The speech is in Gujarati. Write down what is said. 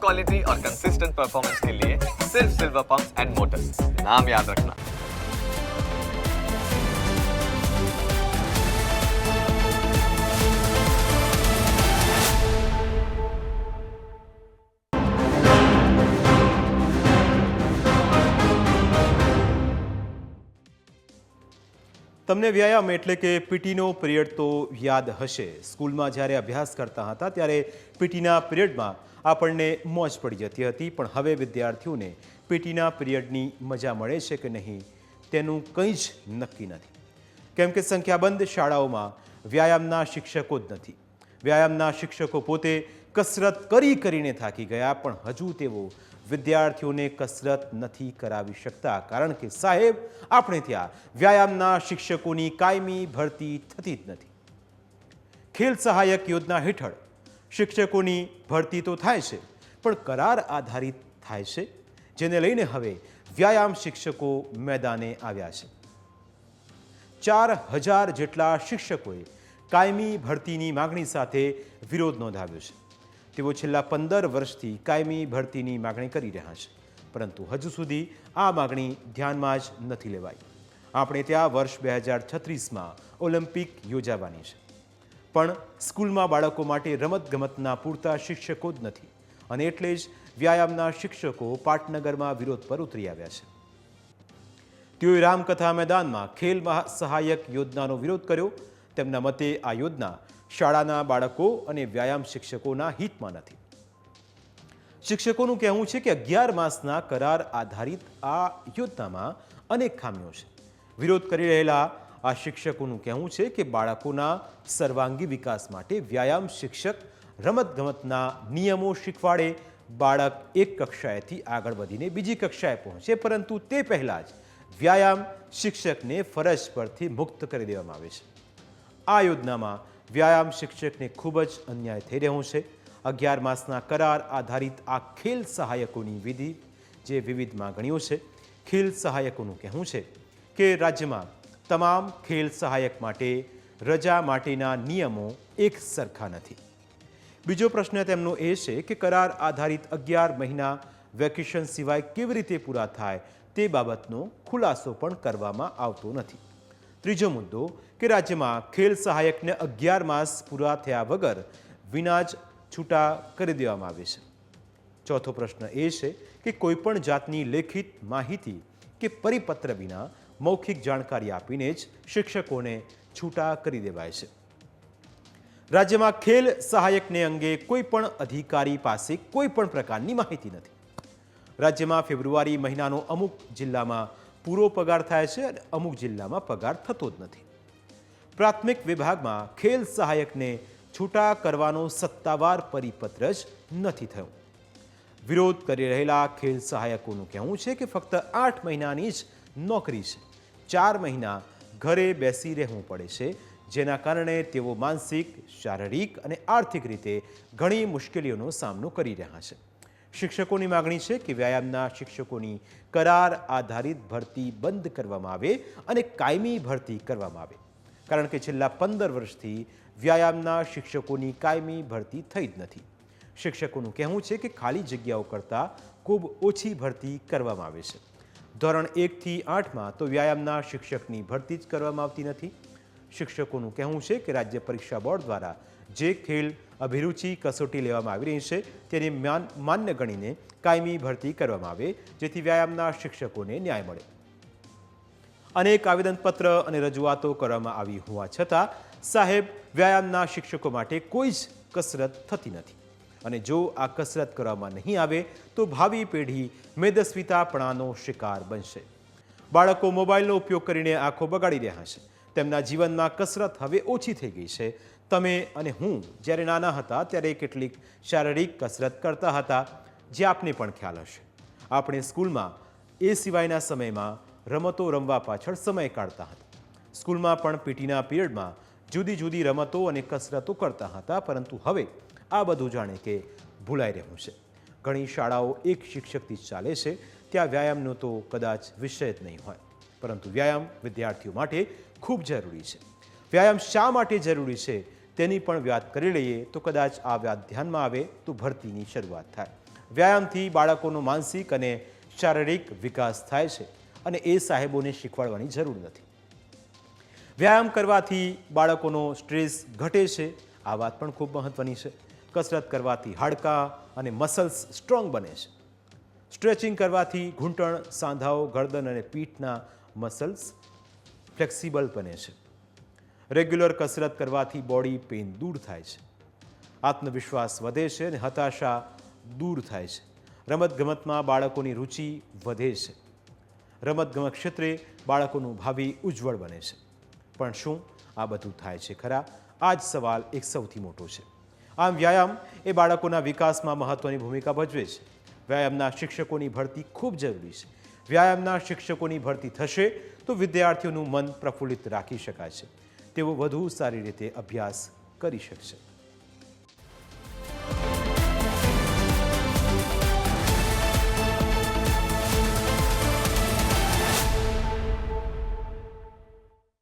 क्वालिटी और कंसिस्टेंट परफॉर्मेंस के लिए सिर्फ सिल्वर पंप्स एंड मोटर्स, नाम याद रखना। તમને વ્યાયામ એટલે કે પીટીનો પિરિયડ તો યાદ હશે। સ્કૂલમાં જ્યારે અભ્યાસ કરતા હતા ત્યારે પીટીના પિરિયડમાં આપણને મોજ પડી જતી હતી, પણ હવે વિદ્યાર્થીઓને પીટીના પિરિયડની મજા મળે છે કે નહીં તેનું કંઈ જ નક્કી નથી, કેમ કે સંખ્યાબંધ શાળાઓમાં વ્યાયામના શિક્ષકો જ નથી। વ્યાયામના શિક્ષકો પોતે કસરત કરીને થાકી ગયા, પણ હજુ તેઓ વિદ્યાર્થીઓને કસરત નથી કરાવી શકતા, કારણ કે સાહેબ આપણે ત્યાં વ્યાયામના શિક્ષકોની કાયમી ભરતી થતી જ નથી। ખેલ સહાયક યોજના હેઠળ શિક્ષકોની ભરતી તો થાય છે, પણ કરાર આધારિત થાય છે, જેને લઈને હવે વ્યાયામ શિક્ષકો મેદાને આવ્યા છે। 4000 જેટલા શિક્ષકોએ કાયમી ભરતીની માગણી સાથે વિરોધ નોંધાવ્યો છે। તેઓ છેલ્લા 15 વર્ષથી કાયમી ભરતીની માગણી કરી રહ્યા છે, પરંતુ હજુ સુધી આ માગણી ધ્યાનમાં જ નથી લેવાઈ। આપણે ત્યાં વર્ષ 2036માં ઓલિમ્પિક યોજાવાની છે, પણ સ્કૂલમાં બાળકો માટે રમતગમતના પૂરતા શિક્ષકો જ નથી, અને એટલે જ વ્યાયામના શિક્ષકો પાટનગરમાં વિરોધ પર ઉતરી આવ્યા છે। તેઓએ રામકથા મેદાનમાં ખેલ સહાયક યોજનાનો વિરોધ કર્યો। તેમના મતે આ યોજના શાળાના બાળકો અને વ્યાયામ શિક્ષકોના હિતમાં નથી। શિક્ષકોનું કહેવું છે કે 11 માસના કરાર આધારિત આ યોજનામાં અનેક ખામીઓ છે। વિરોધ કરી રહેલા આ શિક્ષકોનું કહેવું છે કે બાળકોના સર્વાંગી વિકાસ માટે વ્યાયામ શિક્ષક રમતગમતના નિયમો શીખવાડે, બાળક એક કક્ષાએથી આગળ વધીને બીજી કક્ષાએ પહોંચે, પરંતુ તે પહેલાં જ વ્યાયામ શિક્ષકને ફરજ પરથી મુક્ત કરી દેવામાં આવે છે। આ યોજનામાં વ્યાયામ શિક્ષકને ખૂબ જ અન્યાય થઈ રહ્યો છે। 11 માસના કરાર આધારિત આ ખેલ સહાયકોની વિવિધ માગણીઓ છે। ખેલ સહાયકોનું કહેવું છે કે રાજ્યમાં તમામ ખેલ સહાયક માટે રજા માટેના નિયમો એક સરખા નથી। બીજો પ્રશ્ન તેમનો એ છે કે કરાર આધારિત 11 મહિના વેકેશન સિવાય કેવી રીતે પૂરા થાય તે બાબતનો ખુલાસો પણ કરવામાં આવતો નથી। ત્રીજો મુદ્દો કે રાજ્યમાં ખેલ સહાયકને 11 માસ પૂરા થયા વગર વિના જ છૂટા કરી દેવામાં આવે છે। ચોથો પ્રશ્ન એ છે કે કોઈપણ જાતની લેખિત માહિતી કે પરિપત્ર વિના મૌખિક જાણકારી આપીને જ શિક્ષકોને છૂટા કરી દેવાય છે। રાજ્યમાં ખેલ સહાયકને અંગે કોઈ પણ અધિકારી પાસે કોઈ પણ પ્રકારની માહિતી નથી। રાજ્યમાં ફેબ્રુઆરી મહિનાનો અમુક જિલ્લામાં પૂરો પગાર થાય છે અને અમુક જિલ્લામાં પગાર થતો જ નથી। પ્રાથમિક વિભાગમાં ખેલ સહાયકને છૂટા કરવાનો સત્તાવાર પરિપત્ર જ નથી થયો। વિરોધ કરી રહેલા ખેલ સહાયકોનું કહેવું છે કે ફક્ત 8 મહિનાની જ નોકરી છે, 4 મહિના ઘરે બેસી રહેવું પડે છે, જેના કારણે તેઓ માનસિક, શારીરિક અને આર્થિક રીતે ઘણી મુશ્કેલીઓનો સામનો કરી રહ્યા છે। શિક્ષકોની માગણી છે કે વ્યાયામના શિક્ષકોની કરાર આધારિત ભરતી બંધ કરવામાં આવે અને કાયમી ભરતી કરવામાં આવે, કારણ કે છેલ્લા 15 વર્ષથી વ્યાયામના શિક્ષકોની કાયમી ભરતી થઈ જ નથી। શિક્ષકોનું કહેવું છે કે ખાલી જગ્યાઓ કરતાં ખૂબ ઓછી ભરતી કરવામાં આવે છે। ધોરણ 1 થી 8માં તો વ્યાયામના શિક્ષકની ભરતી જ કરવામાં આવતી નથી। શિક્ષકોનું કહેવું છે કે રાજ્ય પરીક્ષા બોર્ડ દ્વારા જે ખેલ અભિરુચિ કસોટી લેવામાં આવી રહી છે તેને માન્ય ગણીને કાયમી ભરતી કરવામાં આવે, જેથી વ્યાયામના શિક્ષકોને ન્યાય મળે। અનેક આવેદનપત્ર અને રજૂઆતો કરવામાં આવી હોવા છતાં સાહેબ વ્યાયામના શિક્ષકો માટે કોઈ જ કસરત થતી નથી, અને જો આ કસરત કરવામાં નહીં આવે તો ભાવિ પેઢી મેદસ્વીતાપણાનો શિકાર બનશે। બાળકો મોબાઈલનો ઉપયોગ કરીને આંખો બગાડી રહ્યા છે। તેમના જીવનમાં કસરત હવે ઓછી થઈ ગઈ છે। તમે અને હું જ્યારે નાના હતા ત્યારે કેટલીક શારીરિક કસરત કરતા હતા, જે આપને પણ ખ્યાલ હશે। આપણે સ્કૂલમાં એ સિવાયના સમયમાં રમતો રમવા પાછળ સમય કાઢતા હતા। સ્કૂલમાં પણ પીટીના પિરિયડમાં જુદી જુદી રમતો અને કસરતો કરતા હતા, પરંતુ હવે આ બધું જાણે કે ભૂલાઈ રહ્યું છે। ઘણી શાળાઓ એક શિક્ષકથી ચાલે છે, ત્યાં વ્યાયામનો તો કદાચ વિષય જ નહીં હોય, પરંતુ વ્યાયામ વિદ્યાર્થીઓ માટે ખૂબ જરૂરી છે। વ્યાયામ શા માટે જરૂરી છે તેની પણ વાત કરી લઈએ તો કદાચ આ વાત ધ્યાનમાં આવે તો ભરતીની શરૂઆત થાય। વ્યાયામથી બાળકોનો માનસિક અને શારીરિક વિકાસ થાય છે અને એ સાહેબોને શીખવાડવાની જરૂર નથી. વ્યાયામ કરવાથી બાળકોનો સ્ટ્રેસ ઘટે છે, આ વાત પણ ખૂબ મહત્વની છે. કસરત કરવાથી હાડકાં અને મસલ્સ સ્ટ્રોંગ બને છે. સ્ટ્રેચિંગ કરવાથી ઘૂંટણ, સાંધાઓ, ગરદન અને પીઠના મસલ્સ ફ્લેક્સિબલ બને છે. રેગ્યુલર કસરત કરવાથી બોડી પેઇન દૂર થાય છે, આત્મવિશ્વાસ વધે છે અને હતાશા દૂર થાય છે. રમતગમતમાં બાળકોની રુચિ વધે છે. રમતગમત ક્ષેત્રે બાળકોનું ભાવિ ઉજ્જવળ બને છે. પણ શું આ બધું થાય છે ખરા? આ જ સવાલ એક સૌથી મોટો છે. આમ વ્યાયામ એ બાળકોના વિકાસમાં મહત્વની ભૂમિકા ભજવે છે. વ્યાયામના શિક્ષકોની ભરતી ખૂબ જરૂરી છે. વ્યાયામના શિક્ષકોની ભરતી થશે તો વિદ્યાર્થીઓનું મન પ્રફુલ્લિત રાખી શકાય છે. તેઓ વધુ સારી રીતે અભ્યાસ કરી શકશે.